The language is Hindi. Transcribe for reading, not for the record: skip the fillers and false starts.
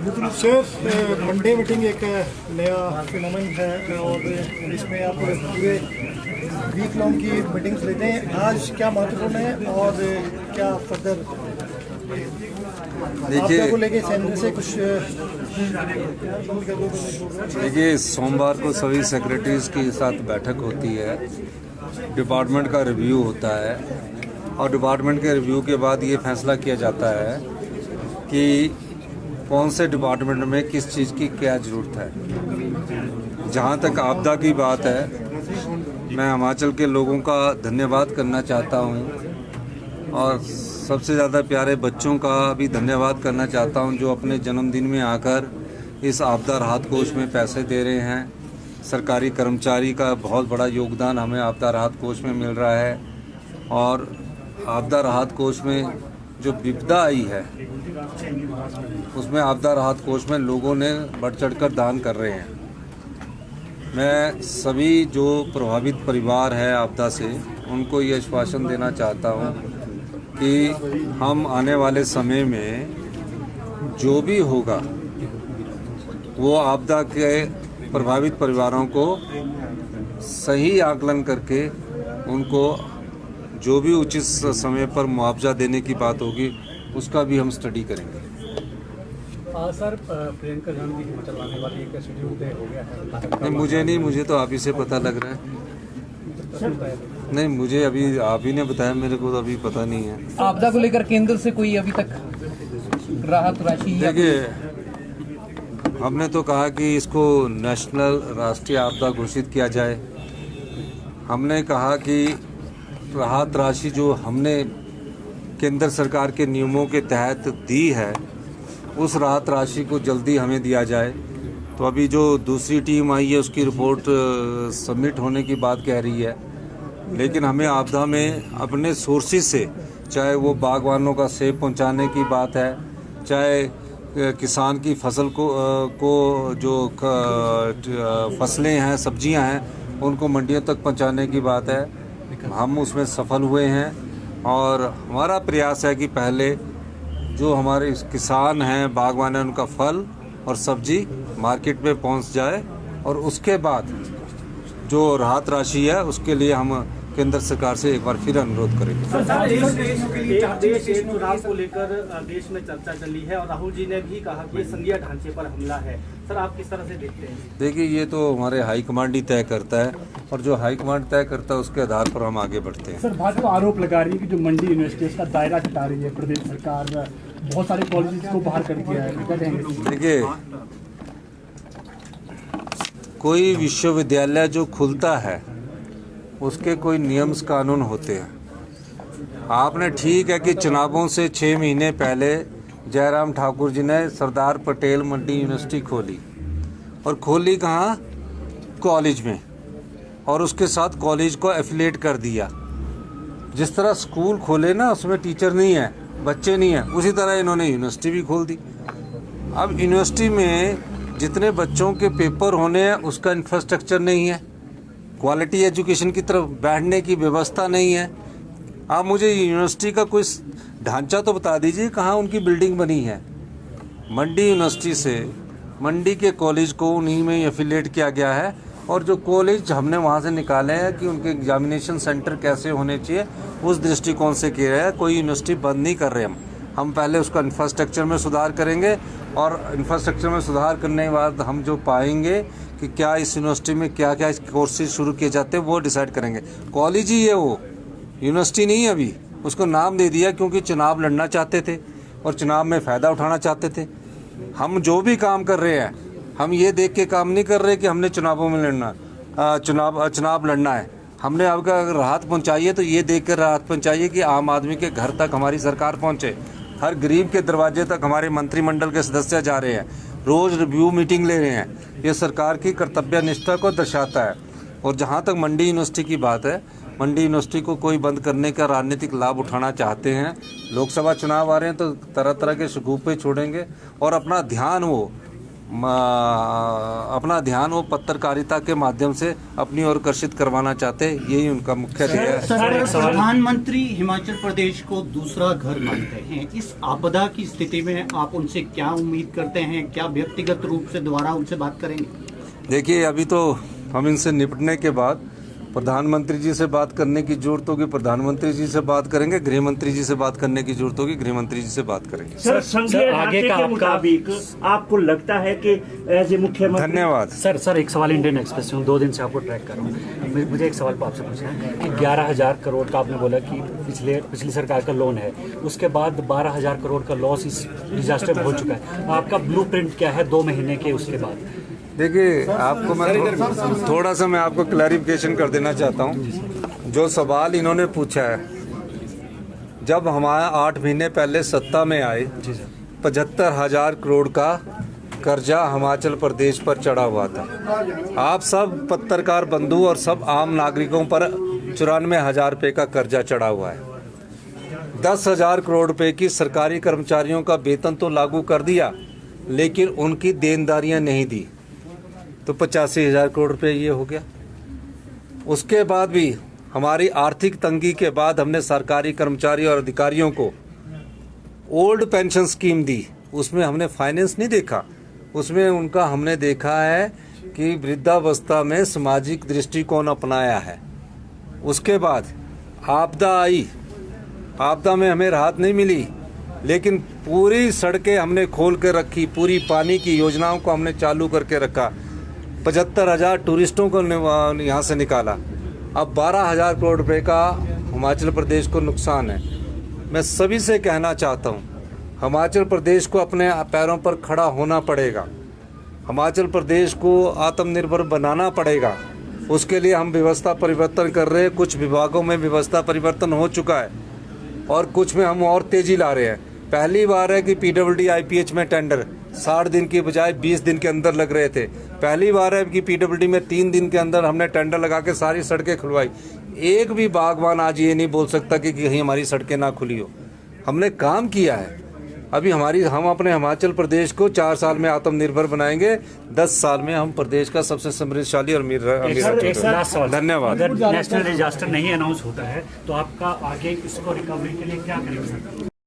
सर, मंडे मीटिंग एक नया फिनोमेन है और इसमें आप पूरे वीक लॉन्ग की मीटिंग्स लेते हैं। आज क्या महत्वपूर्ण है और क्या फर्दर आपदा को लेके सेंटर से कुछ देखिए, सोमवार को सभी सेक्रेटरीज के साथ बैठक होती है, डिपार्टमेंट का रिव्यू होता है और डिपार्टमेंट के रिव्यू के बाद ये फैसला किया जाता है कि कौन से डिपार्टमेंट में किस चीज़ की क्या ज़रूरत है। जहाँ तक आपदा की बात है, मैं हिमाचल के लोगों का धन्यवाद करना चाहता हूँ और सबसे ज़्यादा प्यारे बच्चों का भी धन्यवाद करना चाहता हूँ जो अपने जन्मदिन में आकर इस आपदा राहत कोष में पैसे दे रहे हैं। सरकारी कर्मचारी का बहुत बड़ा योगदान हमें आपदा राहत कोष में मिल रहा है और आपदा राहत कोष में जो विपदा आई है उसमें आपदा राहत कोष में लोगों ने बढ़ चढ़कर दान कर रहे हैं। मैं सभी जो प्रभावित परिवार है आपदा से उनको ये आश्वासन देना चाहता हूँ कि हम आने वाले समय में जो भी होगा वो आपदा के प्रभावित परिवारों को सही आकलन करके उनको जो भी उचित समय पर मुआवजा देने की बात होगी उसका भी हम स्टडी करेंगे। सर, प्रियंका गांधी हिमाचल आने वाली एक शेड्यूल तय हो गया है? नहीं, मुझे तो आप ही से पता लग रहा है। नहीं, मुझे अभी आप ही ने बताया, मेरे को तो अभी पता नहीं है। आपदा को लेकर केंद्र से कोई अभी तक राहत राशि? देखिए, हमने तो कहा कि इसको नेशनल राष्ट्रीय आपदा घोषित किया जाए। हमने कहा कि राहत राशि जो हमने केंद्र सरकार के नियमों के तहत दी है उस राहत राशि को जल्दी हमें दिया जाए। तो अभी जो दूसरी टीम आई है उसकी रिपोर्ट सबमिट होने की बात कह रही है, लेकिन हमें आपदा में अपने सोर्सेज से, चाहे वो बागवानों का सेब पहुंचाने की बात है, चाहे किसान की फसल को जो फसलें हैं, सब्जियां हैं, उनको मंडियों तक पहुंचाने की बात है। हम उसमें सफल हुए हैं और हमारा प्रयास है कि पहले जो हमारे किसान हैं, बागवान हैं, उनका फल और सब्जी मार्केट में पहुंच जाए और उसके बाद जो राहत राशि है उसके लिए हम केंद्र सरकार से एक बार फिर अनुरोध करेंगे। देश चुनाव को लेकर देश में चर्चा चली है और राहुल जी ने भी कहा कि ये संघीय ढांचे पर हमला है। सर, आप किस तरह से देखते हैं? देखिए, ये तो हमारे हाईकमांड ही तय करता है और जो हाईकमांड तय करता है उसके आधार पर हम आगे बढ़ते हैं। सर, भाजपा आरोप लगा रही है कि जो मंडी यूनिवर्सिटी का दायरा घटा रही है प्रदेश सरकार, बहुत सारे कॉलेज को बाहर कर दिया है। देखिए, कोई विश्वविद्यालय जो खुलता है उसके कोई नियम कानून होते हैं। आपने ठीक है कि चुनावों से 6 महीने पहले जयराम ठाकुर जी ने सरदार पटेल मंडी यूनिवर्सिटी खोली और खोली कहाँ? कॉलेज में, और उसके साथ कॉलेज को एफिलिएट कर दिया। जिस तरह स्कूल खोले ना उसमें टीचर नहीं है, बच्चे नहीं है, उसी तरह इन्होंने यूनिवर्सिटी भी खोल दी। अब यूनिवर्सिटी में जितने बच्चों के पेपर होने हैं उसका इंफ्रास्ट्रक्चर नहीं है, क्वालिटी एजुकेशन की तरफ बैठने की व्यवस्था नहीं है। आप मुझे यूनिवर्सिटी का कोई ढांचा तो बता दीजिए कहाँ उनकी बिल्डिंग बनी है। मंडी यूनिवर्सिटी से मंडी के कॉलेज को उन्हीं में एफिलिएट किया गया है और जो कॉलेज हमने वहाँ से निकाले हैं कि उनके एग्जामिनेशन सेंटर कैसे होने चाहिए उस दृष्टिकोण से किया है। कोई यूनिवर्सिटी बंद नहीं कर रहे हम पहले उसका इंफ्रास्ट्रक्चर में सुधार करेंगे और इंफ्रास्ट्रक्चर में सुधार करने के बाद हम जो पाएंगे कि क्या इस यूनिवर्सिटी में क्या क्या कोर्सेज शुरू किए जाते हैं वो डिसाइड करेंगे। कॉलेज ही है वो, यूनिवर्सिटी नहीं है। अभी उसको नाम दे दिया क्योंकि चुनाव लड़ना चाहते थे और चुनाव में फ़ायदा उठाना चाहते थे। हम जो भी काम कर रहे हैं हम ये देख के काम नहीं कर रहे कि हमने चुनावों में लड़ना चुनाव लड़ना है। हमने अब अगर राहत पहुँचाई है तो ये देख कर राहत पहुँचाइए कि आम आदमी के घर तक हमारी सरकार पहुँचे, हर गरीब के दरवाजे तक हमारे मंत्रिमंडल के सदस्य जा रहे हैं, रोज़ रिव्यू मीटिंग ले रहे हैं। ये सरकार की कर्तव्य निष्ठा को दर्शाता है। और जहाँ तक मंडी यूनिवर्सिटी की बात है, मंडी यूनिवर्सिटी को कोई बंद करने का राजनीतिक लाभ उठाना चाहते हैं। लोकसभा चुनाव आ रहे हैं तो तरह तरह के शगुफे छोड़ेंगे और अपना ध्यान वो अपना ध्यान वो पत्रकारिता के माध्यम से अपनी ओर आकर्षित करवाना चाहते हैं। यही उनका मुख्य ध्येय है। प्रधानमंत्री हिमाचल प्रदेश को दूसरा घर मानते हैं। इस आपदा की स्थिति में आप उनसे क्या उम्मीद करते हैं? क्या व्यक्तिगत रूप से दोबारा उनसे बात करेंगे? देखिए, अभी तो हम इनसे निपटने के बाद प्रधानमंत्री जी से बात करने की जरूरत होगी, प्रधानमंत्री जी से बात करेंगे, गृह मंत्री जी से बात करने की जरूरत होगी, गृह मंत्री जी से बात करेंगे। सर, संघीय ढांचे के मुताबिक आपको लगता है कि एज ए मुख्यमंत्री? धन्यवाद सर एक सवाल इंडियन एक्सप्रेस से हूँ, 2 दिन से आपको ट्रैक कर रहा हूँ। मुझे एक सवाल आपसे पूछना है कि 11,000 करोड़ का आपने बोला कि पिछली सरकार का लोन है, उसके बाद 12,000 करोड़ का लॉस इस डिजास्टर में हो चुका है। आपका ब्लूप्रिंट क्या है 2 महीने के उसके बाद? देखिए, आपको मैं थोड़ा सा आपको क्लैरिफिकेशन कर देना चाहता हूँ। जो सवाल इन्होंने पूछा है, जब हमारा 8 महीने पहले सत्ता में आए 75,000 करोड़ का कर्जा हिमाचल प्रदेश पर चढ़ा हुआ था। आप सब पत्रकार बंधु और सब आम नागरिकों पर 94,000 रुपये का कर्जा चढ़ा हुआ है। 10,000 करोड़ रुपए की सरकारी कर्मचारियों का वेतन तो लागू कर दिया, लेकिन उनकी देनदारियां नहीं दी, तो 85,000 करोड़ रुपए ये हो गया। उसके बाद भी हमारी आर्थिक तंगी के बाद हमने सरकारी कर्मचारी और अधिकारियों को ओल्ड पेंशन स्कीम दी। उसमें हमने फाइनेंस नहीं देखा, उसमें उनका हमने देखा है कि वृद्धावस्था में सामाजिक दृष्टिकोण अपनाया है। उसके बाद आपदा आई, आपदा में हमें राहत नहीं मिली, लेकिन पूरी सड़कें हमने खोल के रखी, पूरी पानी की योजनाओं को हमने चालू करके रखा, 75,000 टूरिस्टों को यहाँ से निकाला। अब 12,000 करोड़ रुपए का हिमाचल प्रदेश को नुकसान है। मैं सभी से कहना चाहता हूँ, हिमाचल प्रदेश को अपने पैरों पर खड़ा होना पड़ेगा, हिमाचल प्रदेश को आत्मनिर्भर बनाना पड़ेगा। उसके लिए हम व्यवस्था परिवर्तन कर रहे हैं। कुछ विभागों में व्यवस्था परिवर्तन हो चुका है और कुछ में हम और तेजी ला रहे हैं। पहली बार है कि PWD IPH में टेंडर 60 दिन की बजाय 20 दिन के अंदर लग रहे थे। पहली बार है कि PWD में 3 दिन के अंदर हमने टेंडर लगा के सारी सड़कें खुलवाई। एक भी बागवान आज ये नहीं बोल सकता कि कहीं हमारी सड़कें ना खुली हो। हमने काम किया है। अभी हम अपने हिमाचल प्रदेश को 4 साल में आत्मनिर्भर बनाएंगे, 10 साल में हम प्रदेश का सबसे समृद्धशाली और अमीर धन्यवाद। अगर नेशनल डिजास्टर नहीं अनाउंस होता है तो आपका आगे इसको रिकवरी के लिए क्या करेंगे?